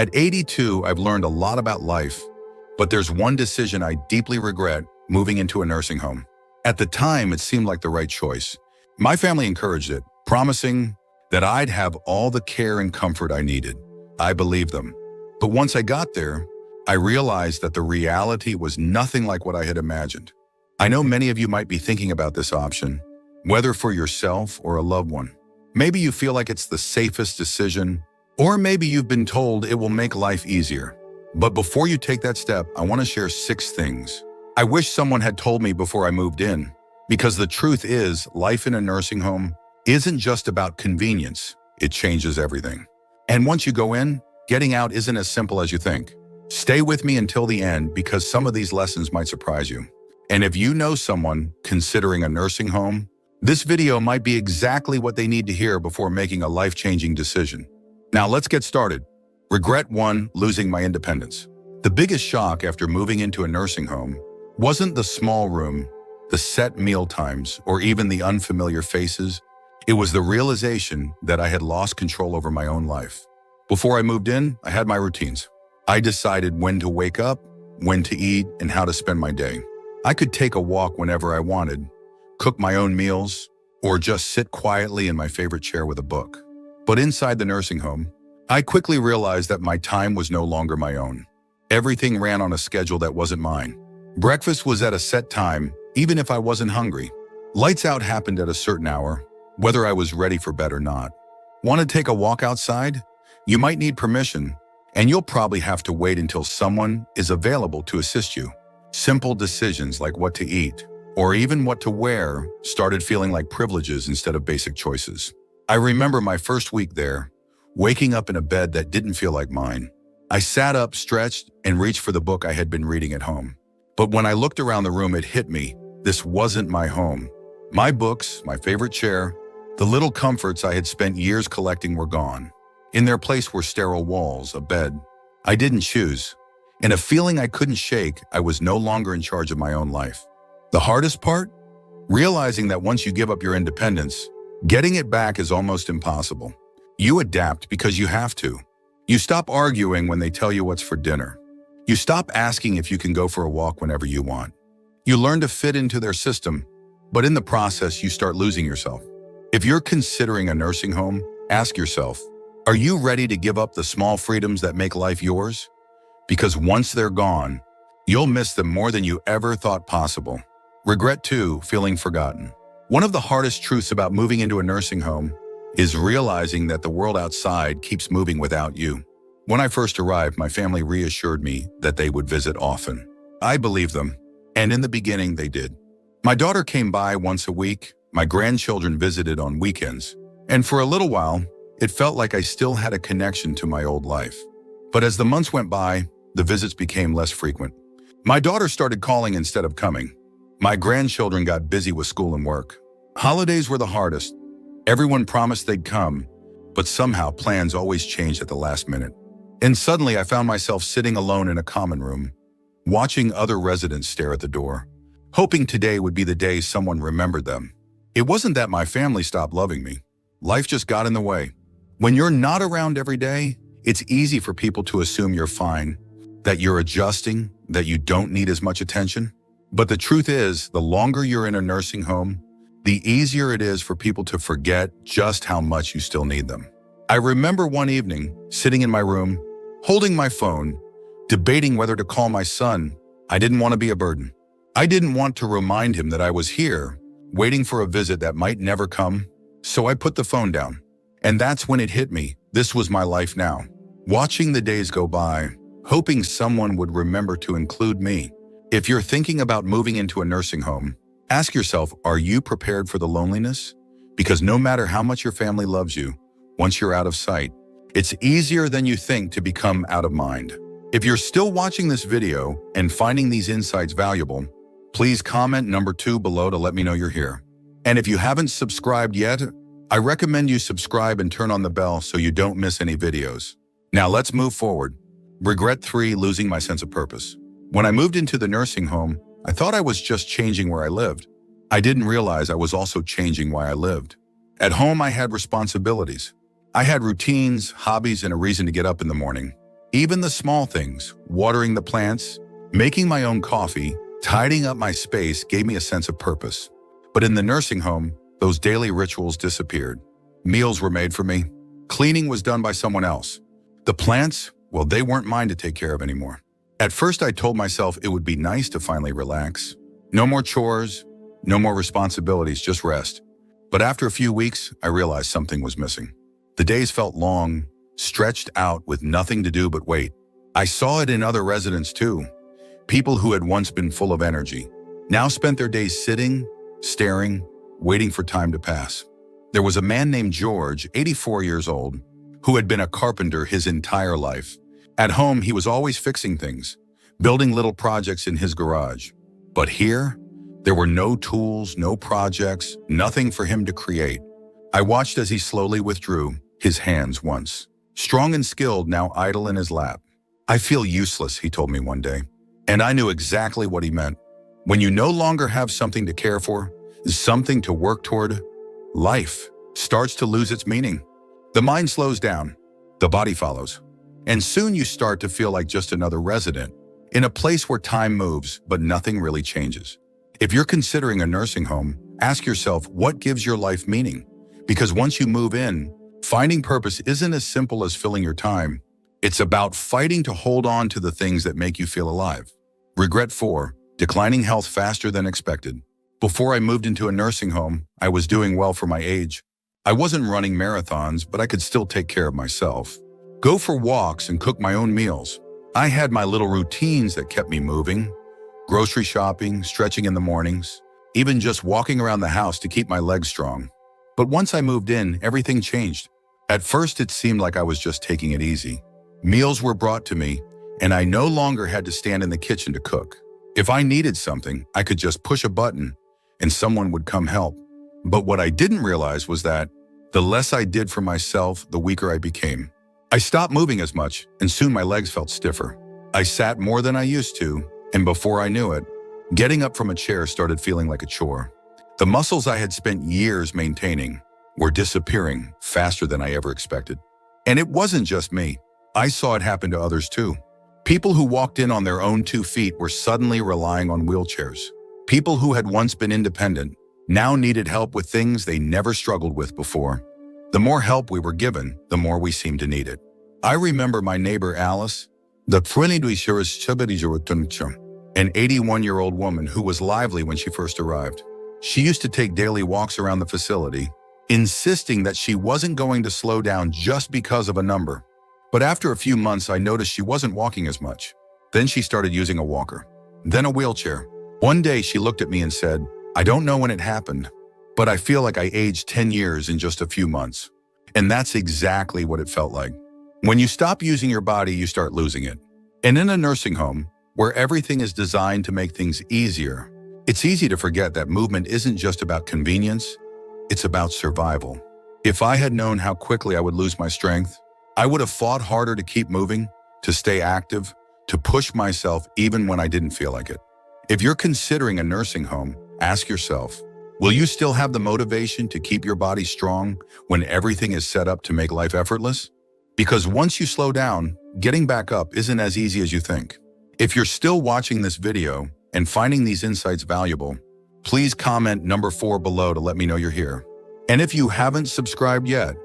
At 82, I've learned a lot about life, but there's one decision I deeply regret: moving into a nursing home. At the time, it seemed like the right choice. My family encouraged it, promising that I'd have all the care and comfort I needed. I believed them. But once I got there, I realized that the reality was nothing like what I had imagined. I know many of you might be thinking about this option, whether for yourself or a loved one. Maybe you feel like it's the safest decision, or maybe you've been told it will make life easier. But before you take that step, I want to share 6 things I wish someone had told me before I moved in. Because the truth is, life in a nursing home isn't just about convenience. It changes everything. And once you go in, getting out isn't as simple as you think. Stay with me until the end, because some of these lessons might surprise you. And if you know someone considering a nursing home, this video might be exactly what they need to hear before making a life-changing decision. Now let's get started. Regret 1: losing my independence. The biggest shock after moving into a nursing home wasn't the small room, the set meal times, or even the unfamiliar faces. It was the realization that I had lost control over my own life. Before I moved in, I had my routines. I decided when to wake up, when to eat, and how to spend my day. I could take a walk whenever I wanted, cook my own meals, or just sit quietly in my favorite chair with a book. But inside the nursing home, I quickly realized that my time was no longer my own. Everything ran on a schedule that wasn't mine. Breakfast was at a set time, even if I wasn't hungry. Lights out happened at a certain hour, whether I was ready for bed or not. Want to take a walk outside? You might need permission, and you'll probably have to wait until someone is available to assist you. Simple decisions like what to eat, or even what to wear, started feeling like privileges instead of basic choices. I remember my first week there, waking up in a bed that didn't feel like mine. I sat up, stretched, and reached for the book I had been reading at home. But when I looked around the room, it hit me. This wasn't my home. My books, my favorite chair, the little comforts I had spent years collecting were gone. In their place were sterile walls, a bed I didn't choose, and a feeling I couldn't shake. I was no longer in charge of my own life. The hardest part? Realizing that once you give up your independence, getting it back is almost impossible. You adapt because you have to. You stop arguing when they tell you what's for dinner. You stop asking if you can go for a walk whenever you want. You learn to fit into their system, but in the process, you start losing yourself. If you're considering a nursing home, ask yourself, are you ready to give up the small freedoms that make life yours? Because once they're gone, you'll miss them more than you ever thought possible. Regret 2: feeling forgotten. One of the hardest truths about moving into a nursing home is realizing that the world outside keeps moving without you. When I first arrived, my family reassured me that they would visit often. I believed them, and in the beginning they did. My daughter came by once a week, my grandchildren visited on weekends, and for a little while, it felt like I still had a connection to my old life. But as the months went by, the visits became less frequent. My daughter started calling instead of coming. My grandchildren got busy with school and work. Holidays were the hardest. Everyone promised they'd come, but somehow plans always changed at the last minute. And suddenly I found myself sitting alone in a common room, watching other residents stare at the door, hoping today would be the day someone remembered them. It wasn't that my family stopped loving me. Life just got in the way. When you're not around every day, it's easy for people to assume you're fine, that you're adjusting, that you don't need as much attention. But the truth is, the longer you're in a nursing home, the easier it is for people to forget just how much you still need them. I remember one evening, sitting in my room, holding my phone, debating whether to call my son. I didn't want to be a burden. I didn't want to remind him that I was here, waiting for a visit that might never come. So I put the phone down. And that's when it hit me. This was my life now. Watching the days go by, hoping someone would remember to include me. If you're thinking about moving into a nursing home, ask yourself, are you prepared for the loneliness? Because no matter how much your family loves you, once you're out of sight, it's easier than you think to become out of mind. If you're still watching this video and finding these insights valuable, please comment number 2 below to let me know you're here. And if you haven't subscribed yet, I recommend you subscribe and turn on the bell so you don't miss any videos. Now let's move forward. Regret 3: losing my sense of purpose. When I moved into the nursing home, I thought I was just changing where I lived. I didn't realize I was also changing why I lived. At home, I had responsibilities. I had routines, hobbies, and a reason to get up in the morning. Even the small things, watering the plants, making my own coffee, tidying up my space gave me a sense of purpose. But in the nursing home, those daily rituals disappeared. Meals were made for me. Cleaning was done by someone else. The plants, well, they weren't mine to take care of anymore. At first, I told myself it would be nice to finally relax. No more chores, no more responsibilities, just rest. But after a few weeks, I realized something was missing. The days felt long, stretched out with nothing to do but wait. I saw it in other residents too. People who had once been full of energy now spent their days sitting, staring, waiting for time to pass. There was a man named George, 84 years old, who had been a carpenter his entire life. At home, he was always fixing things, building little projects in his garage. But here, there were no tools, no projects, nothing for him to create. I watched as he slowly withdrew, his hands once strong and skilled, now idle in his lap. "I feel useless," he told me one day. And I knew exactly what he meant. When you no longer have something to care for, something to work toward, life starts to lose its meaning. The mind slows down, the body follows. And soon you start to feel like just another resident, in a place where time moves, but nothing really changes. If you're considering a nursing home, ask yourself what gives your life meaning. Because once you move in, finding purpose isn't as simple as filling your time. It's about fighting to hold on to the things that make you feel alive. Regret 4, declining health faster than expected. Before I moved into a nursing home, I was doing well for my age. I wasn't running marathons, but I could still take care of myself. Go for walks and cook my own meals. I had my little routines that kept me moving. Grocery shopping, stretching in the mornings, even just walking around the house to keep my legs strong. But once I moved in, everything changed. At first, it seemed like I was just taking it easy. Meals were brought to me, and I no longer had to stand in the kitchen to cook. If I needed something, I could just push a button and someone would come help. But what I didn't realize was that the less I did for myself, the weaker I became. I stopped moving as much, and soon my legs felt stiffer. I sat more than I used to, and before I knew it, getting up from a chair started feeling like a chore. The muscles I had spent years maintaining were disappearing faster than I ever expected. And it wasn't just me. I saw it happen to others too. People who walked in on their own 2 feet were suddenly relying on wheelchairs. People who had once been independent now needed help with things they never struggled with before. The more help we were given, the more we seemed to need it. I remember my neighbor Alice, an 81-year-old woman who was lively when she first arrived. She used to take daily walks around the facility, insisting that she wasn't going to slow down just because of a number. But after a few months, I noticed she wasn't walking as much. Then she started using a walker, then a wheelchair. One day she looked at me and said, "I don't know when it happened, but I feel like I aged 10 years in just a few months." And that's exactly what it felt like. When you stop using your body, you start losing it. And in a nursing home, where everything is designed to make things easier, it's easy to forget that movement isn't just about convenience, it's about survival. If I had known how quickly I would lose my strength, I would have fought harder to keep moving, to stay active, to push myself even when I didn't feel like it. If you're considering a nursing home, ask yourself, will you still have the motivation to keep your body strong when everything is set up to make life effortless? Because once you slow down, getting back up isn't as easy as you think. If you're still watching this video and finding these insights valuable, please comment number 4 below to let me know you're here. And if you haven't subscribed yet,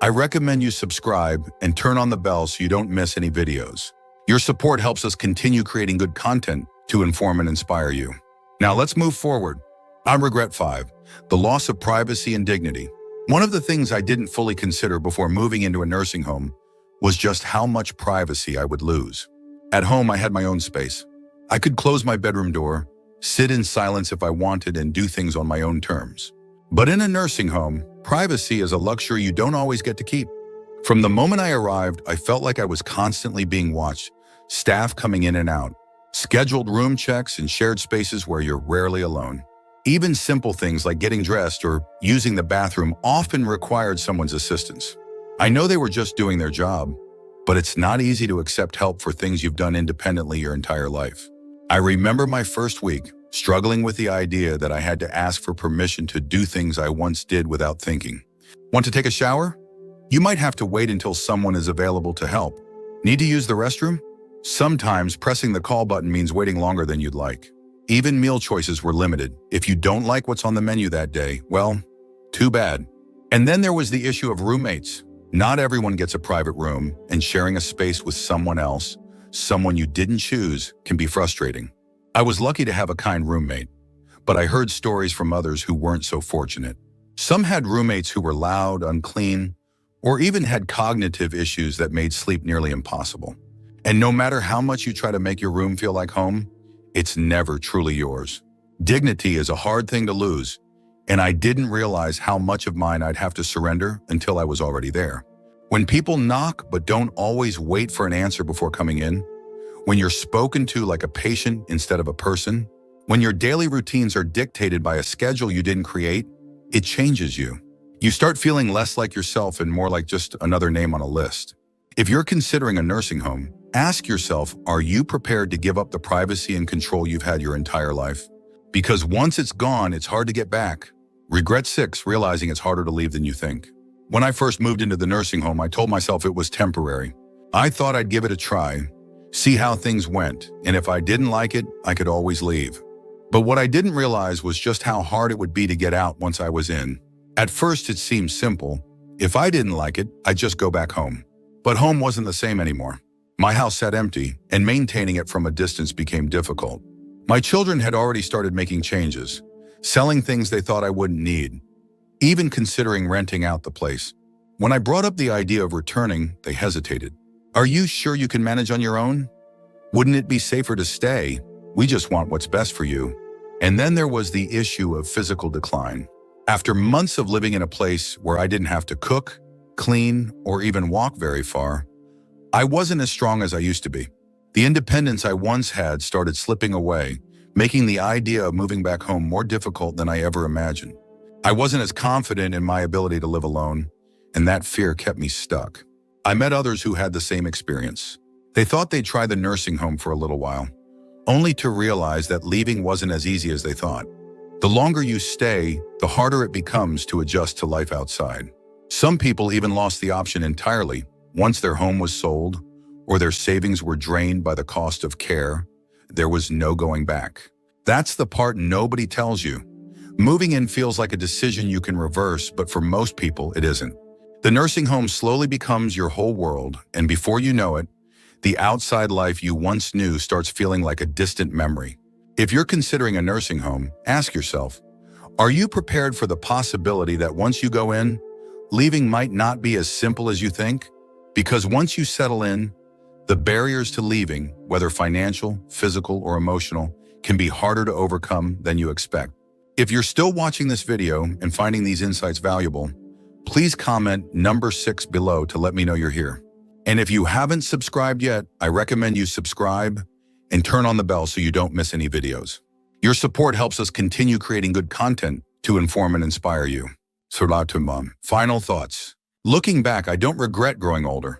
I recommend you subscribe and turn on the bell so you don't miss any videos. Your support helps us continue creating good content to inform and inspire you. Now let's move forward. I regret 5, the loss of privacy and dignity. One of the things I didn't fully consider before moving into a nursing home was just how much privacy I would lose. At home, I had my own space. I could close my bedroom door, sit in silence if I wanted, and do things on my own terms. But in a nursing home, privacy is a luxury you don't always get to keep. From the moment I arrived, I felt like I was constantly being watched, staff coming in and out, scheduled room checks, and shared spaces where you're rarely alone. Even simple things like getting dressed or using the bathroom often required someone's assistance. I know they were just doing their job, but it's not easy to accept help for things you've done independently your entire life. I remember my first week, struggling with the idea that I had to ask for permission to do things I once did without thinking. Want to take a shower? You might have to wait until someone is available to help. Need to use the restroom? Sometimes pressing the call button means waiting longer than you'd like. Even meal choices were limited. If you don't like what's on the menu that day, well, too bad. And then there was the issue of roommates. Not everyone gets a private room, and sharing a space with someone else, someone you didn't choose, can be frustrating. I was lucky to have a kind roommate, but I heard stories from others who weren't so fortunate. Some had roommates who were loud, unclean, or even had cognitive issues that made sleep nearly impossible. And no matter how much you try to make your room feel like home, it's never truly yours. Dignity is a hard thing to lose, and I didn't realize how much of mine I'd have to surrender until I was already there. When people knock but don't always wait for an answer before coming in, when you're spoken to like a patient instead of a person, when your daily routines are dictated by a schedule you didn't create, it changes you. You start feeling less like yourself and more like just another name on a list. If you're considering a nursing home, ask yourself, are you prepared to give up the privacy and control you've had your entire life? Because once it's gone, it's hard to get back. Regret 6, realizing it's harder to leave than you think. When I first moved into the nursing home, I told myself it was temporary. I thought I'd give it a try, see how things went, and if I didn't like it, I could always leave. But what I didn't realize was just how hard it would be to get out once I was in. At first, it seemed simple. If I didn't like it, I'd just go back home. But home wasn't the same anymore. My house sat empty, and maintaining it from a distance became difficult. My children had already started making changes, selling things they thought I wouldn't need, even considering renting out the place. When I brought up the idea of returning, they hesitated. Are you sure you can manage on your own? Wouldn't it be safer to stay? We just want what's best for you. And then there was the issue of physical decline. After months of living in a place where I didn't have to cook, clean, or even walk very far, I wasn't as strong as I used to be. The independence I once had started slipping away, making the idea of moving back home more difficult than I ever imagined. I wasn't as confident in my ability to live alone, and that fear kept me stuck. I met others who had the same experience. They thought they'd try the nursing home for a little while, only to realize that leaving wasn't as easy as they thought. The longer you stay, the harder it becomes to adjust to life outside. Some people even lost the option entirely once their home was sold or their savings were drained by the cost of care. There was no going back. That's the part nobody tells you. Moving in feels like a decision you can reverse, but for most people, it isn't. The nursing home slowly becomes your whole world, and before you know it, the outside life you once knew starts feeling like a distant memory. If you're considering a nursing home, ask yourself, are you prepared for the possibility that once you go in, leaving might not be as simple as you think? Because once you settle in, the barriers to leaving, whether financial, physical, or emotional, can be harder to overcome than you expect. If you're still watching this video and finding these insights valuable, please comment number 6 below to let me know you're here. And if you haven't subscribed yet, I recommend you subscribe and turn on the bell so you don't miss any videos. Your support helps us continue creating good content to inform and inspire you. Salatumam. Final thoughts. Looking back, I don't regret growing older,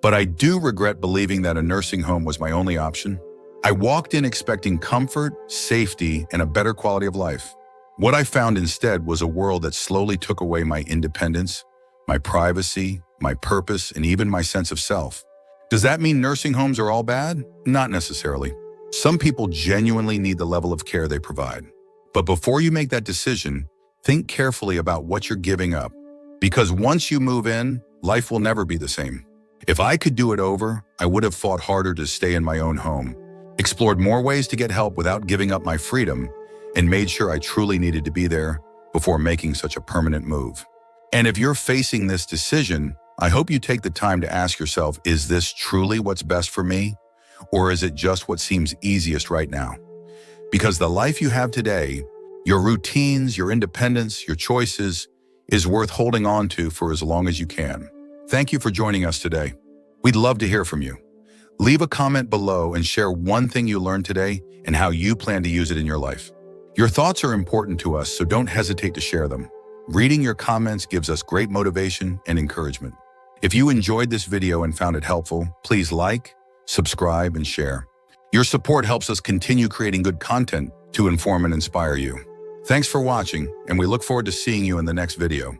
but I do regret believing that a nursing home was my only option. I walked in expecting comfort, safety, and a better quality of life. What I found instead was a world that slowly took away my independence, my privacy, my purpose, and even my sense of self. Does that mean nursing homes are all bad? Not necessarily. Some people genuinely need the level of care they provide. But before you make that decision, think carefully about what you're giving up. Because once you move in, life will never be the same. If I could do it over, I would have fought harder to stay in my own home, explored more ways to get help without giving up my freedom, and made sure I truly needed to be there before making such a permanent move. And if you're facing this decision, I hope you take the time to ask yourself, is this truly what's best for me? Or is it just what seems easiest right now? Because the life you have today, your routines, your independence, your choices, is worth holding on to for as long as you can. Thank you for joining us today. We'd love to hear from you. Leave a comment below and share one thing you learned today and how you plan to use it in your life. Your thoughts are important to us, so don't hesitate to share them. Reading your comments gives us great motivation and encouragement. If you enjoyed this video and found it helpful, please like, subscribe, and share. Your support helps us continue creating good content to inform and inspire you. Thanks for watching, and we look forward to seeing you in the next video.